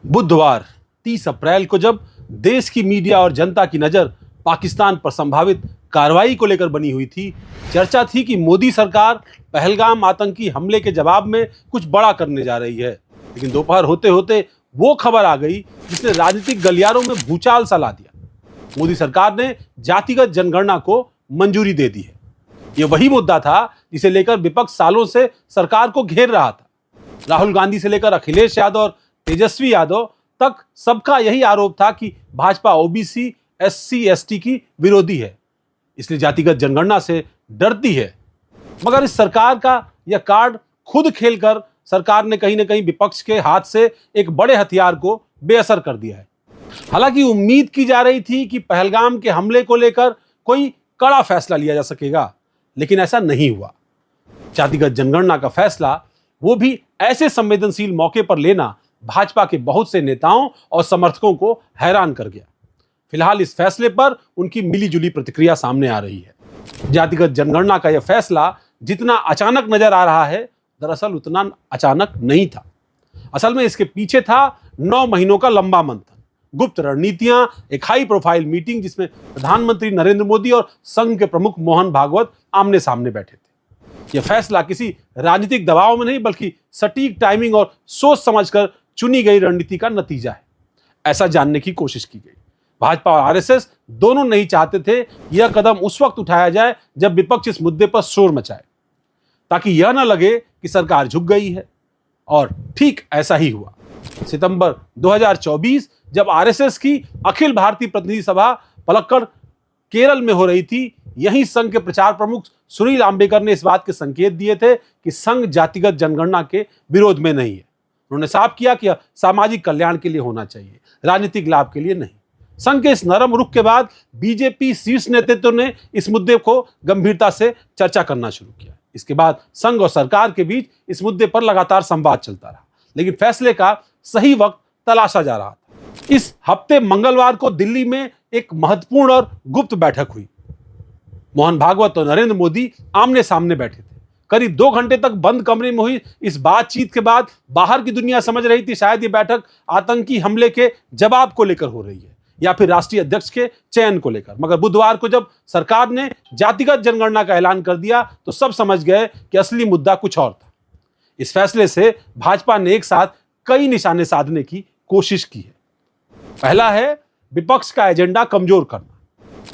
बुधवार 30 अप्रैल को जब देश की मीडिया और जनता की नजर पाकिस्तान पर संभावित कार्रवाई को लेकर बनी हुई थी, चर्चा थी कि मोदी सरकार पहलगाम आतंकी हमले के जवाब में कुछ बड़ा करने जा रही है। लेकिन दोपहर होते होते वो खबर आ गई जिसने राजनीतिक गलियारों में भूचाल सा ला दिया। मोदी सरकार ने जातिगत जनगणना को मंजूरी दे दी है। ये वही मुद्दा था जिसे लेकर विपक्ष सालों से सरकार को घेर रहा था। राहुल गांधी से लेकर अखिलेश यादव और तेजस्वी यादव तक सबका यही आरोप था कि भाजपा ओबीसी, एससी, एसटी की विरोधी है, इसलिए जातिगत जनगणना से डरती है। मगर इस सरकार का यह कार्ड खुद खेलकर सरकार ने कहीं ना कहीं विपक्ष के हाथ से एक बड़े हथियार को बेअसर कर दिया है। हालांकि उम्मीद की जा रही थी कि पहलगाम के हमले को लेकर कोई कड़ा फैसला लिया जा सकेगा, लेकिन ऐसा नहीं हुआ। जातिगत जनगणना का फैसला, वो भी ऐसे संवेदनशील मौके पर लेना, भाजपा के बहुत से नेताओं और समर्थकों को हैरान कर गया। फिलहाल इस फैसले पर उनकी मिलीजुली प्रतिक्रिया सामने आ रही है। जातिगत जनगणना का यह फैसला जितना अचानक नजर आ रहा है, दरअसल उतना अचानक नहीं था। असल में इसके पीछे था 9 महीनों का लंबा मंथन, गुप्त रणनीतियां, एक हाई प्रोफाइल मीटिंग जिसमें प्रधानमंत्री नरेंद्र मोदी और संघ के प्रमुख मोहन भागवत आमने सामने बैठे थे। यह फैसला किसी राजनीतिक दबाव में नहीं, बल्कि सटीक टाइमिंग और सोच समझकर चुनी गई रणनीति का नतीजा है, ऐसा जानने की कोशिश की गई। भाजपा और आरएसएस दोनों नहीं चाहते थे यह कदम उस वक्त उठाया जाए जब विपक्ष इस मुद्दे पर शोर मचाए, ताकि यह न लगे कि सरकार झुक गई है। और ठीक ऐसा ही हुआ। सितंबर 2024 जब आरएसएस की अखिल भारतीय प्रतिनिधि सभा पलक्कड़ केरल में हो रही थी, यही संघ के प्रचार प्रमुख सुनील अंबेकर ने इस बात के संकेत दिए थे कि संघ जातिगत जनगणना के विरोध में नहीं है। उन्होंने साफ किया कि सामाजिक कल्याण के लिए होना चाहिए, राजनीतिक लाभ के लिए नहीं। संघ के इस नरम रुख के बाद बीजेपी शीर्ष नेतृत्व ने इस मुद्दे को गंभीरता से चर्चा करना शुरू किया। इसके बाद संघ और सरकार के बीच इस मुद्दे पर लगातार संवाद चलता रहा, लेकिन फैसले का सही वक्त तलाशा जा रहा था। इस हफ्ते मंगलवार को दिल्ली में एक महत्वपूर्ण और गुप्त बैठक हुई। मोहन भागवत और नरेंद्र मोदी आमने सामने बैठे थे। करीब 2 घंटे तक बंद कमरे में हुई इस बातचीत के बाद बाहर की दुनिया समझ रही थी शायद ये बैठक आतंकी हमले के जवाब को लेकर हो रही है या फिर राष्ट्रीय अध्यक्ष के चयन को लेकर। मगर बुधवार को जब सरकार ने जातिगत जनगणना का ऐलान कर दिया तो सब समझ गए कि असली मुद्दा कुछ और था। इस फैसले से भाजपा ने एक साथ कई निशाने साधने की कोशिश की है। पहला है विपक्ष का एजेंडा कमजोर करना,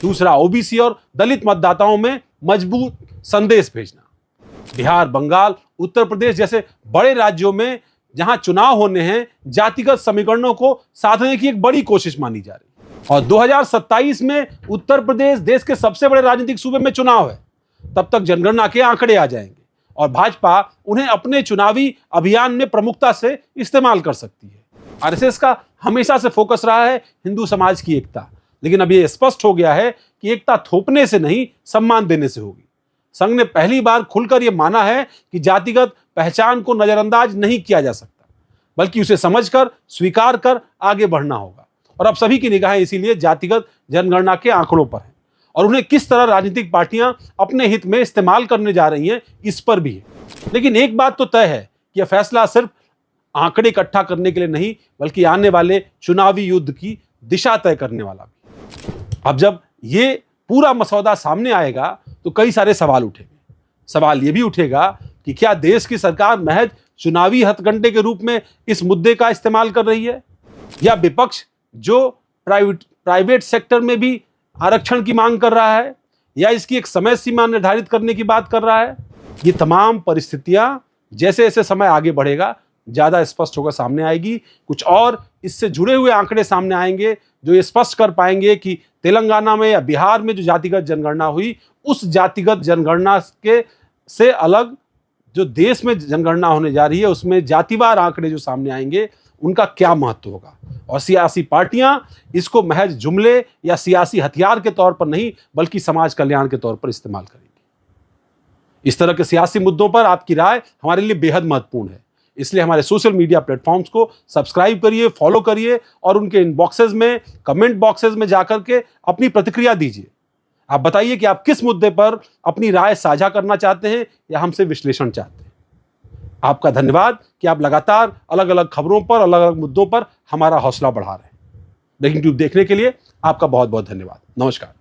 दूसरा ओबीसी और दलित मतदाताओं में मजबूत संदेश भेजना। बिहार, बंगाल, उत्तर प्रदेश जैसे बड़े राज्यों में जहां चुनाव होने हैं, जातिगत समीकरणों को साधने की एक बड़ी कोशिश मानी जा रही है। और 2027 में उत्तर प्रदेश देश के सबसे बड़े राजनीतिक सूबे में चुनाव है। तब तक जनगणना के आंकड़े आ जाएंगे और भाजपा उन्हें अपने चुनावी अभियान में प्रमुखता से इस्तेमाल कर सकती है। आरएसएस का हमेशा से फोकस रहा है हिंदू समाज की एकता, लेकिन अब यह स्पष्ट हो गया है कि एकता थोपने से नहीं, सम्मान देने से होगी। संघ ने पहली बार खुलकर यह माना है कि जातिगत पहचान को नजरअंदाज नहीं किया जा सकता, बल्कि उसे समझकर, स्वीकार कर आगे बढ़ना होगा। और अब सभी की निगाहें इसीलिए जातिगत जनगणना के आंकड़ों पर है और उन्हें किस तरह राजनीतिक पार्टियां अपने हित में इस्तेमाल करने जा रही हैं, इस पर भी है। लेकिन एक बात तो तय है कि यह फैसला सिर्फ आंकड़े इकट्ठा करने के लिए नहीं, बल्कि आने वाले चुनावी युद्ध की दिशा तय करने वाला भी। अब जब ये पूरा मसौदा सामने आएगा तो कई सारे सवाल उठेंगे। सवाल ये भी उठेगा कि क्या देश की सरकार महज चुनावी हथकंडे के रूप में इस मुद्दे का इस्तेमाल कर रही है, या विपक्ष जो प्राइवेट सेक्टर में भी आरक्षण की मांग कर रहा है, या इसकी एक समय सीमा निर्धारित करने की बात कर रहा है। ये तमाम परिस्थितियां जैसे जैसे समय आगे बढ़ेगा ज्यादा स्पष्ट होकर सामने आएगी। कुछ और इससे जुड़े हुए आंकड़े सामने आएंगे जो ये स्पष्ट कर पाएंगे कि तेलंगाना में या बिहार में जो जातिगत जनगणना हुई, उस जातिगत जनगणना के से अलग जो देश में जनगणना होने जा रही है, उसमें जातिवार आंकड़े जो सामने आएंगे, उनका क्या महत्व होगा। और सियासी पार्टियां इसको महज जुमले या सियासी हथियार के तौर पर नहीं, बल्कि समाज कल्याण के तौर पर इस्तेमाल करेंगी। इस तरह के सियासी मुद्दों पर आपकी राय हमारे लिए बेहद महत्वपूर्ण है। इसलिए हमारे सोशल मीडिया प्लेटफॉर्म्स को सब्सक्राइब करिए, फॉलो करिए और उनके इनबॉक्सेस में, कमेंट बॉक्सेस में जाकर के अपनी प्रतिक्रिया दीजिए। आप बताइए कि आप किस मुद्दे पर अपनी राय साझा करना चाहते हैं या हमसे विश्लेषण चाहते हैं। आपका धन्यवाद कि आप लगातार अलग अलग खबरों पर, अलग अलग मुद्दों पर हमारा हौसला बढ़ा रहे हैं। ब्रेकिंग ट्यूब देखने के लिए आपका बहुत बहुत धन्यवाद। नमस्कार।